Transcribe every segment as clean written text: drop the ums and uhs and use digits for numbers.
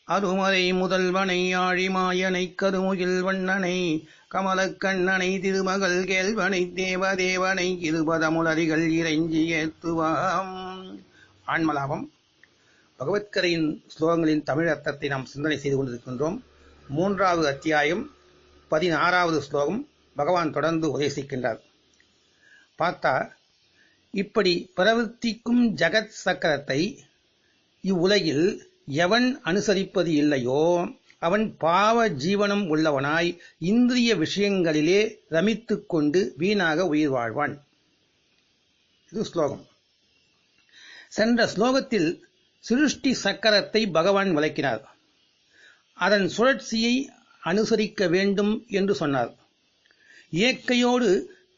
அருமறை முதல்வனை ஆழிமாயனைக் கருமுகில் வண்ணனை கமலக்கண்ணனை திருமகள் கேள்வனை தேவதேவனை இருபதமுலரிகள் இறைஞ்சி ஏத்துவாம். ஆன்மலாபம். பகவத்கரையின் ஸ்லோகங்களின் தமிழ் அர்த்தத்தை நாம் சிந்தனை செய்து கொண்டிருக்கின்றோம். 3வது அத்தியாயம் 16வது ஸ்லோகம் பகவான் தொடர்ந்து உபதேசிக்கின்றார். பார்த்தா, இப்படி பிரவர்த்திக்கும் ஜகத் சக்கரத்தை இவ்வுலகில் எவன் அனுசரிப்பது இல்லையோ அவன் பாவ ஜீவனம் உள்ளவனாய் இந்திரிய விஷயங்களிலே ரமித்துக் கொண்டு வீணாக உயிர் வாழ்வான். இது ஸ்லோகம். சென்ற ஸ்லோகத்தில் சிருஷ்டி சக்கரத்தை பகவான் விளக்கினார். அதன் சுழற்சியை அனுசரிக்க வேண்டும் என்று சொன்னார். இயற்கையோடு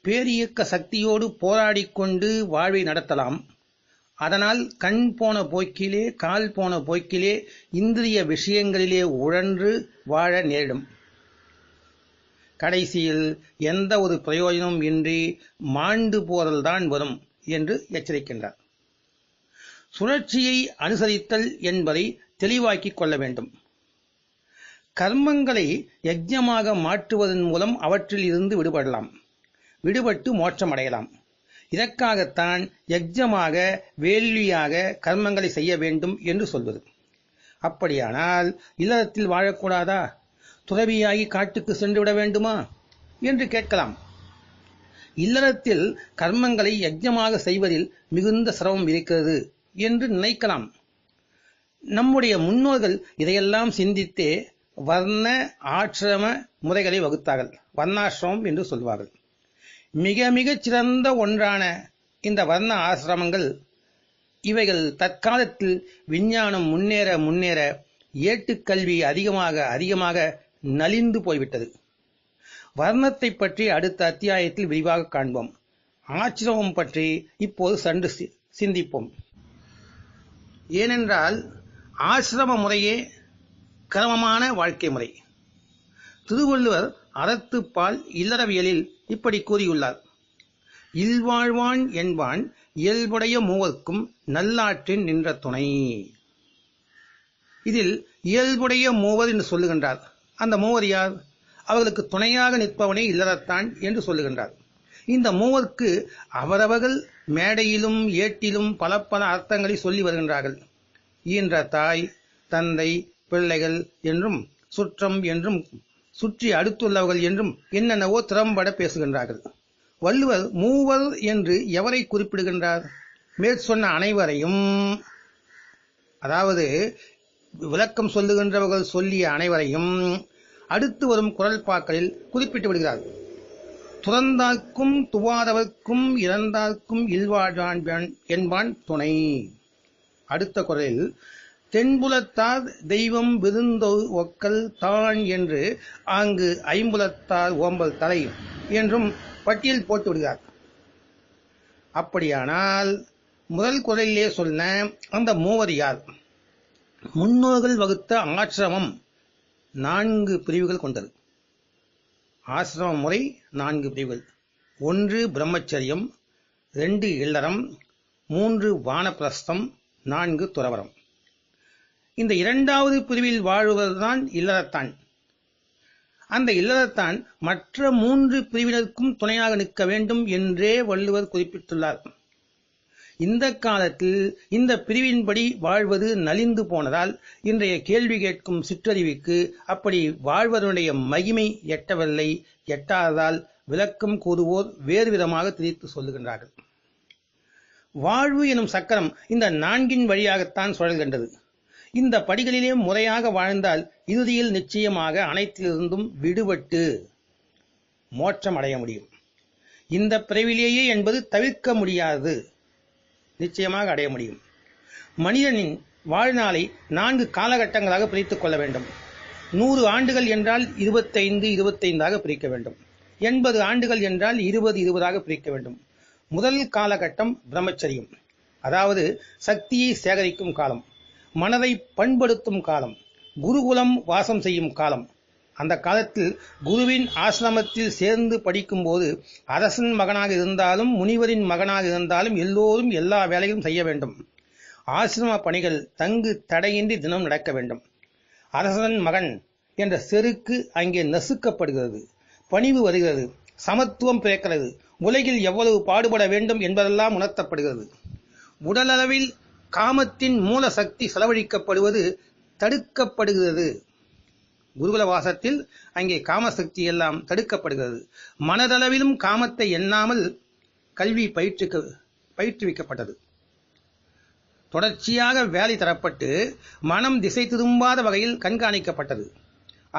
பேரியக்க சக்தியோடு போராடிக்கொண்டு வாழ்வை நடத்தலாம். அதனால் கண் போன போக்கிலே கால் போன போக்கிலே இந்திரிய விஷயங்களிலே உழன்று வாழ நேரிடும். கடைசியில் எந்த ஒரு பிரயோஜனமும் இன்றி மாண்டு போதல்தான் வரும் என்று எச்சரிக்கின்றார். சுழற்சியை அனுசரித்தல் என்பதை தெளிவாக்கிக் கொள்ள வேண்டும். கர்மங்களை யஜ்ஞமாக மாற்றுவதன் மூலம் அவற்றில் இருந்து விடுபடலாம், விடுபட்டு மோட்சமடையலாம். இதற்காகத்தான் யஜ்ஞமாக வேள்வியாக கர்மங்களை செய்ய வேண்டும் என்று சொல்வது. அப்படியானால் இல்லறத்தில் வாழக்கூடாதா? துறவியாகி காட்டுக்கு சென்று விட வேண்டுமா என்று கேட்கலாம். இல்லறத்தில் கர்மங்களை யஜ்ஞமாக செய்வதில் மிகுந்த சிரமம் இருக்கிறது என்று நினைக்கலாம். நம்முடைய முன்னோர்கள் இதையெல்லாம் சிந்தித்தே வர்ண ஆசிரம முறைகளை வகுத்தார்கள். வர்ணாசிரமம் என்று சொல்வார்கள். மிக மிகச் சிறந்த ஒன்றான இந்த வர்ண ஆசிரமங்கள் இவைகள் தற்காலத்தில் விஞ்ஞானம் முன்னேற முன்னேற ஏட்டுக்கல்வி அதிகமாக நலிந்து போய்விட்டது. வர்ணத்தை பற்றி அடுத்த அத்தியாயத்தில் விரிவாக காண்போம். ஆசிரமம் பற்றி இப்போது சற்று சிந்திப்போம். ஏனென்றால் ஆசிரம முறையே கிரமமான வாழ்க்கை முறை. திருவள்ளுவர் அறத்துப்பால் இல்லறவியலில் இப்படி கூறியுள்ளார். இல்வாழ்வான் என்பான் இயல்புடைய மூவர்க்கும் நல்லாற்றின் நின்ற துணை. இதில் இயல்புடைய மூவர் என்று சொல்லுகின்றார். அந்த மூவர் யார்? அவர்களுக்கு துணையாக நிற்பவனே இல்லறத்தான் என்று சொல்லுகின்றார். இந்த மூவர்க்கு அவரவர்கள் மேடையிலும் ஏட்டிலும் பல பல அர்த்தங்களை சொல்லி வருகின்றார்கள். ஈன்ற தாய், தந்தை, பிள்ளைகள் என்றும், சுற்றம் என்றும், சுற்றி அடுத்துள்ளவர்கள் என்றும் என்னென்னவோ திறம்பட பேசுகின்றார்கள். வள்ளுவர் மூவர் என்று எவரை குறிப்பிடுகின்றார்? மேற்சொன்ன அனைவரையும், அதாவது விளக்கம் சொல்லுகின்றவர்கள் சொல்லிய அனைவரையும் அடுத்து வரும் குறள்பாக்களில் குறிப்பிட்டு விடுகிறார். துறந்தார்க்கும் துவாதவர்க்கும் இறந்தார்க்கும் இல்வாழ்வான் என்பான் துணை. அடுத்த குறளில் தென்புலத்தார் தெய்வம் விருந்தோ ஒக்கல் தான் என்று ஆங்கு ஐம்புலத்தார் ஓம்பல் தலை என்றும் பட்டியல் போட்டு விடுகிறார். அப்படியானால் முதல் குறளிலே சொன்ன அந்த மூவர் யார்? முன்னோர்கள் வகுத்த ஆசிரமம் 4 பிரிவுகள் கொண்டது. ஆசிரம முறை 4 பிரிவுகள். 1 பிரம்மச்சரியம், 2 இல்லறம், 3 வானப்பிரஸ்தம், 4 துறவரம். இந்த 2வது பிரிவில் வாழ்வதுதான் இல்லறத்தான். அந்த இல்லறத்தான் மற்ற 3 பிரிவினருக்கும் துணையாக நிற்க வேண்டும் என்றே வள்ளுவர் குறிப்பிட்டுள்ளார். இந்த காலத்தில் இந்த பிரிவின்படி வாழ்வது நலிந்து போனதால் இன்றைய கேள்வி கேட்கும் சிற்றறிவுக்கு அப்படி வாழ்வதனுடைய மகிமை எட்டவில்லை. எட்டாததால் விளக்கம் கூறுவோர் வேறு விதமாக திரித்து சொல்லுகின்றார்கள். வாழ்வு எனும் சக்கரம் இந்த 4 வழியாகத்தான் சுழல்கின்றது. இந்த படிகளிலே முறையாக வாழ்ந்தால் இறுதியில் நிச்சயமாக அனைத்திலிருந்தும் விடுபட்டு மோட்சம் அடைய முடியும். இந்த பிறவிலேயே என்பது தவிர்க்க முடியாது, நிச்சயமாக அடைய முடியும். மனிதனின் வாழ்நாளை 4 காலகட்டங்களாக பிரித்துக் கொள்ள வேண்டும். 100 ஆண்டுகள் என்றால் 25 பிரிக்க வேண்டும். 80 ஆண்டுகள் என்றால் 20 பிரிக்க வேண்டும். முதல் காலகட்டம் பிரம்மச்சரியம், அதாவது சக்தியை சேகரிக்கும் காலம், மனதை பண்படுத்தும் காலம், குருகுலம் வாசம் செய்யும் காலம். அந்த காலத்தில் குருவின் ஆசிரமத்தில் சேர்ந்து படிக்கும் போது அரசன் மகனாக இருந்தாலும் முனிவரின் மகனாக இருந்தாலும் எல்லோரும் எல்லா வேலையும் செய்ய வேண்டும். ஆசிரம பணிகள் தங்கு தடையின்றி தினம் நடக்க வேண்டும். அரசன் மகன் என்ற செருக்கு அங்கே நசுக்கப்படுகிறது. பணிவு வருகிறது. சமத்துவம் பிறக்கிறது. உலகில் எவ்வளவு பாடுபட வேண்டும் என்பதெல்லாம் உணர்த்தப்படுகிறது. உடலளவில் காமத்தின் மூல சக்தி செலவழிக்கப்படுவது தடுக்கப்படுகிறது. குருகுல வாசத்தில் அங்கே காமசக்தி எல்லாம் தடுக்கப்படுகிறது. மனதளவிலும் காமத்தை எண்ணாமல் கல்வி பயிற்றுவிக்கப்பட்டது. தொடர்ச்சியாக வேலை தரப்பட்டு மனம் திசை திரும்பாத வகையில் கண்காணிக்கப்பட்டது.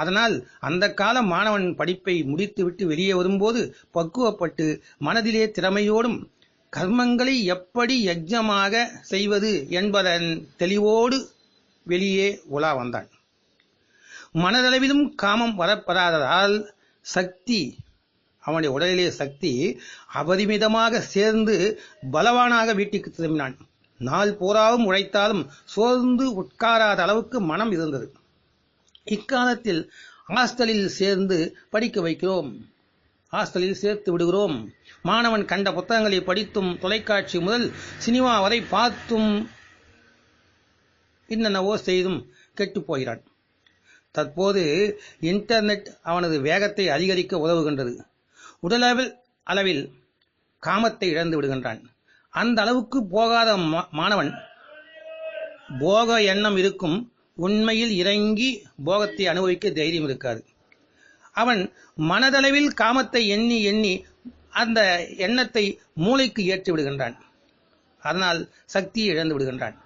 அதனால் அந்த கால மாணவன் படிப்பை முடித்துவிட்டு வெளியே வரும்போது பக்குவப்பட்டு மனதிலே திறமையோடும் கர்மங்களை எப்படி யஜ்ஞமாக செய்வது என்பதன் தெளிவோடு வெளியே உலா வந்தான். மனதளவிலும் காமம் வரப்படாததால் சக்தி, அவனுடைய உடலிலே சக்தி அபரிமிதமாக சேர்ந்து பலவானாக வீட்டுக்கு திரும்பினான். நாள் பூராவும் உழைத்தாலும் சோர்ந்து உட்காராத அளவுக்கு மனம் இருந்தது. இக்காலத்தில் ஹாஸ்டலில் சேர்ந்து படிக்க வைக்கிறோம், ஹாஸ்டலில் சேர்த்து விடுகிறோம். மாணவன் கண்ட புத்தகங்களை படித்தும் தொலைக்காட்சி முதல் சினிமா வரை பார்த்தும் என்னென்னவோ செய்தும் கெட்டுப் போகிறான். தற்போது இன்டர்நெட் அவனது வேகத்தை அதிகரிக்க உதவுகின்றது. உடல் அளவில் காமத்தை இழந்து விடுகின்றான். அந்த அளவுக்கு போகாத மாணவன் போக எண்ணம் இருக்கும், உண்மையில் இறங்கி போகத்தை அனுபவிக்க தைரியம் இருக்காது. அவன் மனதளவில் காமத்தை எண்ணி எண்ணி அந்த எண்ணத்தை மூளைக்கு ஏற்றி விடுகின்றான். அதனால் சக்தியை இழந்து விடுகின்றான்.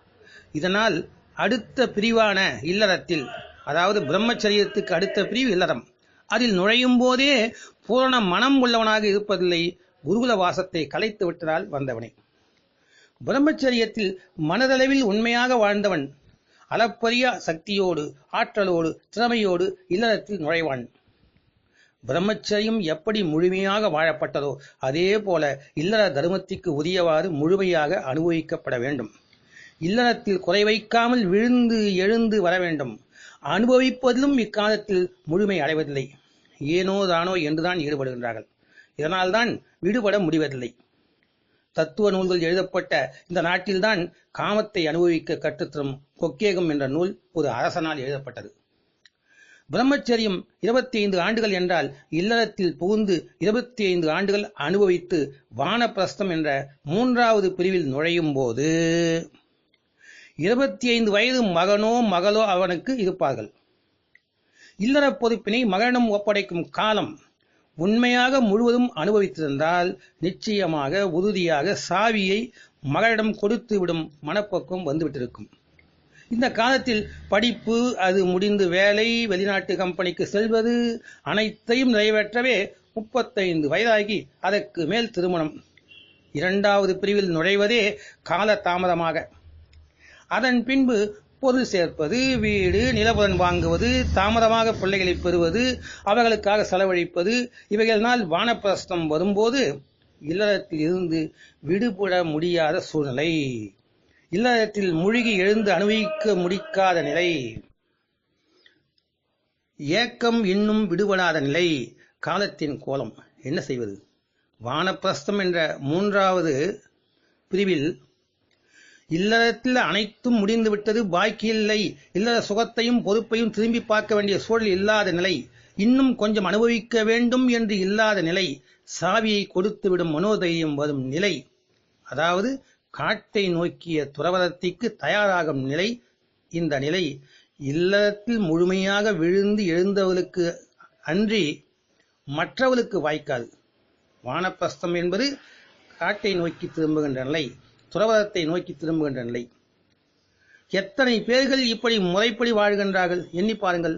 இதனால் அடுத்த பிரிவான இல்லறத்தில், அதாவது பிரம்மச்சரியத்துக்கு அடுத்த பிரிவு இல்லறம், அதில் நுழையும் போதே பூரண மனம் உள்ளவனாக இருப்பதில்லை. குருகுல வாசத்தை கலைத்து விட்டதால் வந்தவனே. பிரம்மச்சரியத்தில் மனதளவில் உண்மையாக வாழ்ந்தவன் அளப்பரிய சக்தியோடு ஆற்றலோடு திறமையோடு இல்லறத்தில் நுழைவான். பிரம்மச்சரியம் எப்படி முழுமையாக வாழப்பட்டதோ அதே போல இல்லற தர்மத்திற்கு உரியவாறு முழுமையாக அனுபவிக்கப்பட வேண்டும். இல்லறத்தில் குறை வைக்காமல் விழுந்து எழுந்து வர வேண்டும். அனுபவிப்பதிலும் இக்காலத்தில் முழுமை அடைவதில்லை. ஏனோ தானோ என்றுதான் ஈடுபடுகின்றார்கள். இதனால்தான் விடுபட முடிவதில்லை. தத்துவ நூல்கள் எழுதப்பட்ட இந்த நாட்டில்தான் காமத்தை அனுபவிக்க கற்றுத்தரும் கொக்கேகம் என்ற நூல் ஒரு அரசனால் எழுதப்பட்டது. பிரம்மச்சரியம் 25 ஆண்டுகள் என்றால் இல்லறத்தில் புகுந்து 25 ஆண்டுகள் அனுபவித்து வானப்பிரஸ்தம் என்ற 3வது பிரிவில் நுழையும் போது 25 வயது மகனோ மகளோ அவனுக்கு இருப்பார்கள். இல்லற பொறுப்பினை மகனிடம் ஒப்படைக்கும் காலம் உண்மையாக முழுவதும் அனுபவித்திருந்தால் நிச்சயமாக உறுதியாக சாவியை மகளிடம் கொடுத்து விடும் மனப்பக்குவம் வந்துவிட்டிருக்கும். இந்த காலத்தில் படிப்பு, அது முடிந்து வேலை, வெளிநாட்டு கம்பெனிக்கு செல்வது அனைத்தையும் நிறைவேற்றவே 35 வயதாகி அதற்கு மேல் திருமணம், 2வது பிரிவில் நுழைவதே கால தாமதமாக, அதன் பின்பு பொருள் சேர்ப்பது, வீடு நிலபுலன் வாங்குவது, தாமதமாக பிள்ளைகளை பெறுவது, அவர்களுக்காக செலவழிப்பது, இவைகளினால் வானப்பிரஸ்தம் வரும்போது இல்லறத்தில் இருந்து விடுபட முடியாத சூழ்நிலை, இல்லறத்தில் மூழ்கி எழுந்து அனுபவிக்க முடிக்காத நிலை, ஏக்கம் இன்னும் விடுபடாத நிலை, காலத்தின் கோலம். என்ன செய்வது? வானப்பிரஸ்தம் என்ற 3வது பிரிவில் இல்லறத்தில் அனைத்தும் முடிந்துவிட்டது, பாக்கியில்லை, இல்லற சுகத்தையும் பொறுப்பையும் திரும்பி பார்க்க வேண்டிய சூழல் இல்லாத நிலை, இன்னும் கொஞ்சம் அனுபவிக்க வேண்டும் என்று இல்லாத நிலை, சாவியை கொடுத்துவிடும் மனோதைரியம் வரும் நிலை, அதாவது காட்டை நோக்கிய துறவரத்திற்கு தயாராகும் நிலை. இந்த நிலை இல்லறத்தில் முழுமையாக விழுந்து எழுந்தவர்களுக்கு அன்றி மற்றவர்களுக்கு வாய்க்காது. வானப்பிரஸ்தம் என்பது காட்டை நோக்கி திரும்புகின்ற நிலை, துறவரத்தை நோக்கி திரும்புகின்ற நிலை. எத்தனை பேர்கள் இப்படி முறைப்படி வாழ்கின்றார்கள் எண்ணி பாருங்கள்.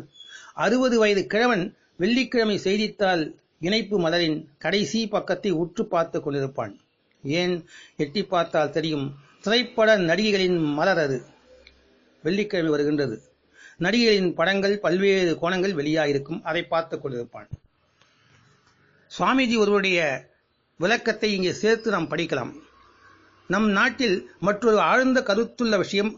60 வயது கிழவன் வெள்ளிக்கிழமை செய்தித்தாள் இணைப்பு மலரின் கடைசி பக்கத்தை உற்று பார்த்து கொண்டிருப்பான். ஏன், எட்டி பார்த்தால் தெரியும், திரைப்பட நடிகைகளின் மலர் அது. வெள்ளிக்கிழமை வருகின்றது, நடிகைகளின் படங்கள் பல்வேறு கோணங்கள் வெளியாயிருக்கும், அதை பார்த்து கொண்டிருப்பான். சுவாமிஜி ஒருவருடைய விளக்கத்தை இங்கே சேர்த்து நாம் படிக்கலாம். நம் நாட்டில் மற்றொரு ஆழ்ந்த கருத்துள்ள விஷயம்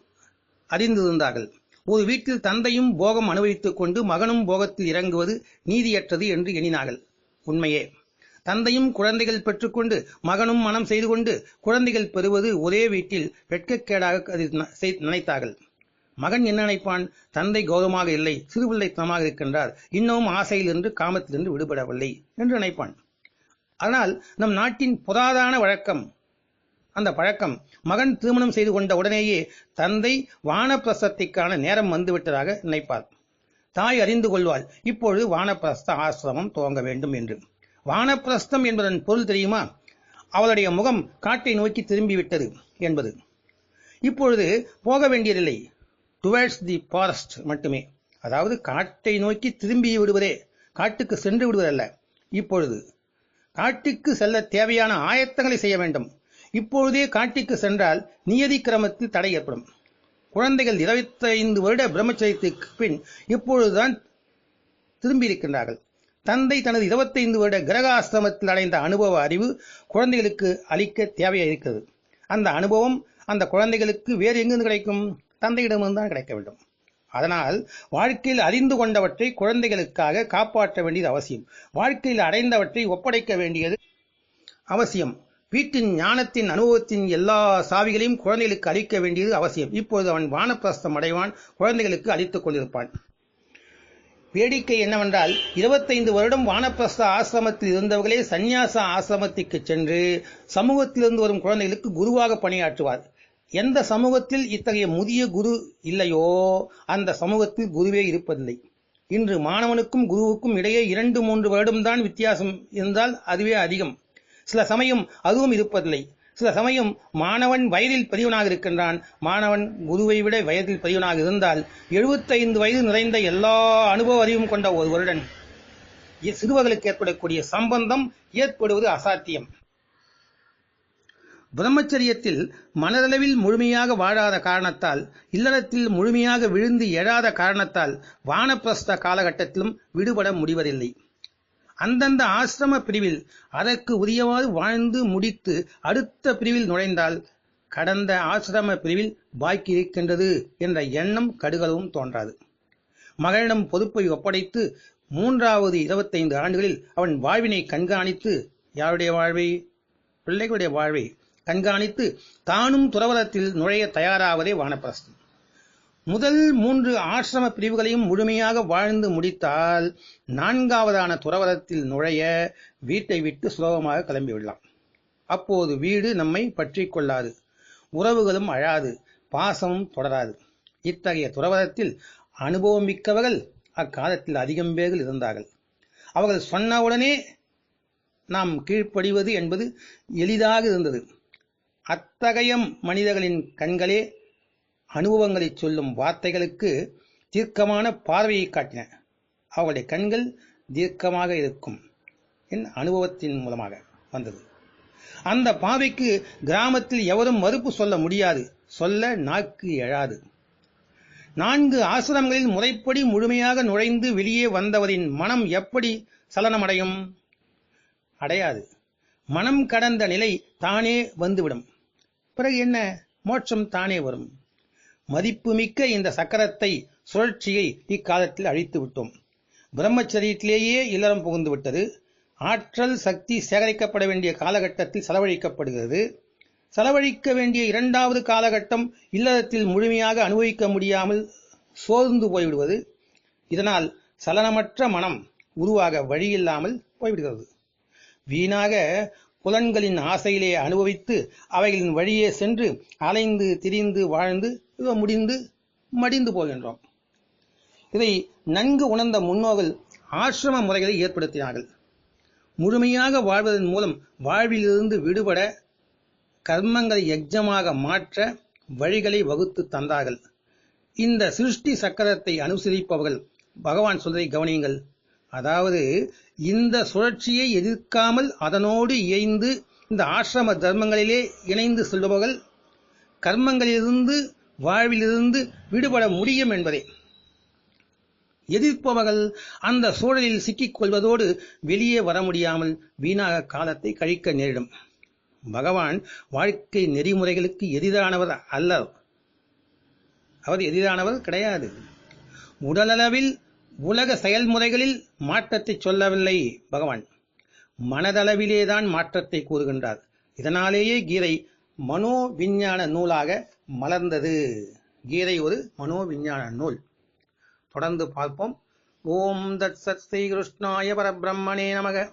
அறிந்திருந்தார்கள். ஒரு வீட்டில் தந்தையும் போகம் அனுபவித்துக் கொண்டு மகனும் போகத்தில் இறங்குவது நீதியற்றது என்று எண்ணினார்கள். உண்மையே. தந்தையும் குழந்தைகள் பெற்றுக்கொண்டு மகனும் மனம் செய்து கொண்டு குழந்தைகள் பெறுவது ஒரே வீட்டில் வெட்கக்கேடாக நினைத்தார்கள். மகன் என்ன நினைப்பான்? தந்தை கௌரவமாக இல்லை, சிறுபிள்ளைத்தனமாக இருக்கின்றார், இன்னமும் ஆசையிலிருந்து காமத்திலிருந்து விடுபடவில்லை என்று நினைப்பான். ஆனால் நம் நாட்டின் புராதான வழக்கம், அந்த பழக்கம் மகன் திருமணம் செய்து கொண்ட உடனேயே தந்தை வானப்பிரஸ்தத்திற்கான நேரம் வந்துவிட்டதாக நினைப்பார். தாய் அறிந்து கொள்வாள், இப்பொழுது வானப்பிரஸ்த ஆசிரமம் துவங்க வேண்டும் என்று. வானப்பிரஸ்தம் என்பதன் பொருள் தெரியுமா? அவளுடைய முகம் காட்டை நோக்கி திரும்பிவிட்டது என்பது. இப்பொழுது போக வேண்டியதில்லை, டுவர்ட்ஸ் தி ஃபாரஸ்ட் மட்டுமே. அதாவது காட்டை நோக்கி திரும்பி விடுவதே, காட்டுக்கு சென்று விடுவதல்ல. இப்பொழுது காட்டுக்கு செல்ல தேவையான ஆயத்தங்களை செய்ய வேண்டும். இப்பொழுதே காட்டுக்கு சென்றால் நியதி கிரமத்தில் தடை ஏற்படும். குழந்தைகள் 25 வருட பிரம்மச்சரியத்துக்கு பின் இப்பொழுதுதான் திரும்பியிருக்கின்றார்கள். தந்தை தனது 25 வருட கிரகாசிரமத்தில் அடைந்த அனுபவ அறிவு குழந்தைகளுக்கு அளிக்க தேவையாக இருக்கிறது. அந்த அனுபவம் அந்த குழந்தைகளுக்கு வேறு எங்கிருந்து கிடைக்கும்? தந்தையிடமிருந்து தான் கிடைக்க வேண்டும். அதனால் வாழ்க்கையில் அறிந்து கொண்டவற்றை குழந்தைகளுக்காக காப்பாற்ற வேண்டியது அவசியம். வாழ்க்கையில் அடைந்தவற்றை ஒப்படைக்க வேண்டியது அவசியம். வீட்டின் ஞானத்தின் அனுபவத்தின் எல்லா சாவிகளையும் குழந்தைகளுக்கு அளிக்க வேண்டியது அவசியம். இப்பொழுது அவன் வானப்பிரஸ்தம் அடைவான், குழந்தைகளுக்கு அளித்துக் கொண்டிருப்பான். வேடிக்கை என்னவென்றால் 25 வருடம் வானப்பிரஸ்த ஆசிரமத்தில் இருந்தவர்களே சந்நியாச ஆசிரமத்திற்கு சென்று சமூகத்திலிருந்து வரும் குழந்தைகளுக்கு குருவாக பணியாற்றுவார். எந்த சமூகத்தில் இத்தகைய முதிய குரு இல்லையோ அந்த சமூகத்தில் குருவே இருப்பதில்லை. இன்று மாணவனுக்கும் குருவுக்கும் இடையே 2-3 வருடம்தான் வித்தியாசம் இருந்தால் அதுவே அதிகம். சில சமயம் அதுவும் இருப்பதில்லை. சில சமயம் மாணவன் வயதில் பெரியவனாக இருக்கின்றான். மாணவன் குருவை விட வயதில் பெரியவனாக இருந்தால் 75 வயது நிறைந்த எல்லா அனுபவ அறிவும் கொண்ட ஒருவருடன் சிறுவர்களுக்கு ஏற்படக்கூடிய சம்பந்தம் ஏற்படுவது அசாத்தியம். பிரம்மச்சரியத்தில் மனதளவில் முழுமையாக வாழாத காரணத்தால், இல்லறத்தில் முழுமையாக விழுந்து எழாத காரணத்தால் வானப்பிரஸ்த காலகட்டத்திலும் விடுபட முடிவதில்லை. அந்தந்த ஆசிரம பிரிவில் அதற்கு உரியவாறு வாழ்ந்து முடித்து அடுத்த பிரிவில் நுழைந்தால் கடந்த ஆசிரம பிரிவில் பாக்கி இருக்கின்றது என்ற எண்ணம் கடுகளவும் தோன்றாது. மகனிடம் பொறுப்பை ஒப்படைத்து 3வது 25 ஆண்டுகளில் அவன் வாழ்வினை கண்காணித்து, யாருடைய வாழ்வை? பிள்ளைகளுடைய வாழ்வை கண்காணித்து தானும் துறவரத்தில் நுழைய தயாராவதே வானப்பிரஸ்தம். முதல் 3 ஆசிரம பிரிவுகளையும் முழுமையாக வாழ்ந்து முடித்தால் 4வதான துறவரத்தில் நுழைய வீட்டை விட்டு சுலபமாக கிளம்பிவிடலாம். அப்போது வீடு நம்மை பற்றி கொள்ளாது, உறவுகளும் அழாது, பாசமும் தொடராது. இத்தகைய துறவரத்தில் அனுபவம் மிக்கவர்கள் அக்காலத்தில் அதிகம் பேர்கள் இருந்தார்கள். அவர்கள் சொன்னவுடனே நாம் கீழ்ப்படிவது என்பது எளிதாக இருந்தது. அத்தகைய மனிதர்களின் கண்களே அனுபவங்களை சொல்லும் வார்த்தைகளுக்கு தீர்க்கமான பார்வையை காட்டின. அவருடைய கண்கள் தீர்க்கமாக இருக்கும் என் அனுபவத்தின் மூலமாக வந்தது. அந்த பார்வைக்கு கிராமத்தில் எவரும் மறுப்பு சொல்ல முடியாது, சொல்ல நாக்கு எழாது. 4 ஆசிரமங்களில் முறைப்படி முழுமையாக நுழைந்து வெளியே வந்தவரின் மனம் எப்படி சலனமடையும்? அடையாது. மனம் கடந்த நிலை தானே வந்துவிடும். பிறகு என்ன? மோட்சம் தானே வரும். மதிப்புமிக்க இந்த சக்கரத்தை, சுழற்சியை இக்காலத்தில் அழித்து விட்டோம். பிரம்மச்சரியத்திலேயே இல்லறம் புகுந்து விட்டது. ஆற்றல் சக்தி சேகரிக்கப்பட வேண்டிய காலகட்டத்தில் செலவழிக்கப்படுகிறது. செலவழிக்க வேண்டிய 2வது காலகட்டம் இல்லறத்தில் முழுமையாக அனுபவிக்க முடியாமல் சோர்ந்து போய்விடுவது. இதனால் சலனமற்ற மனம் உருவாக வழியில்லாமல் போய்விடுகிறது. வீணாக புலன்களின் ஆசையிலே அனுபவித்து அவைகளின் வழியே சென்று அலைந்து திரிந்து வாழ்ந்து முடிந்து மடிந்து போகின்றோம். இதை நன்கு உணர்ந்த முன்னோர்கள் ஆசிரம முறைகளை ஏற்படுத்தினார்கள். முழுமையாக வாழ்வதன் மூலம் வாழ்விலிருந்து விடுபட கர்மங்களை யஜ்ஞமாக மாற்ற வழிகளை வகுத்து தந்தார்கள். இந்த சிருஷ்டி சக்கரத்தை அனுசரிப்பவர்கள் பகவான் சொல்வதை கவனியுங்கள். அதாவது இந்த சுழற்சியை எதிர்க்காமல் அதனோடு இயைந்து இந்த ஆசிரம தர்மங்களிலே இணைந்து செல்பவர்கள் கர்மங்களிலிருந்து வாழ்விலிருந்து விடுபட முடியும் என்பதை. எதிர்ப்பவர்கள் அந்த சூழலில் சிக்கிக் கொள்வதோடு வெளியே வர முடியாமல் வீணாக காலத்தை கழிக்க நேரிடும். பகவான் வாழ்க்கை நெறிமுறைகளுக்கு எதிரானவர் அல்ல. அவர் எதிரானவர் கிடையாது. உடலளவில் உலக செயல்முறைகளில் மாற்றத்தை சொல்லவில்லை பகவான். மனதளவிலேதான் மாற்றத்தை கூறுகின்றார். இதனாலேயே கீதை மனோ விஞ்ஞான நூலாக மலர்ந்தது கீதை ஒரு மனோவிஞ்ஞான நூல். தொடர்ந்து பார்ப்போம். ஓம் தத் சத் ஸ்ரீ கிருஷ்ணாய பரபிரம்மணே நமக.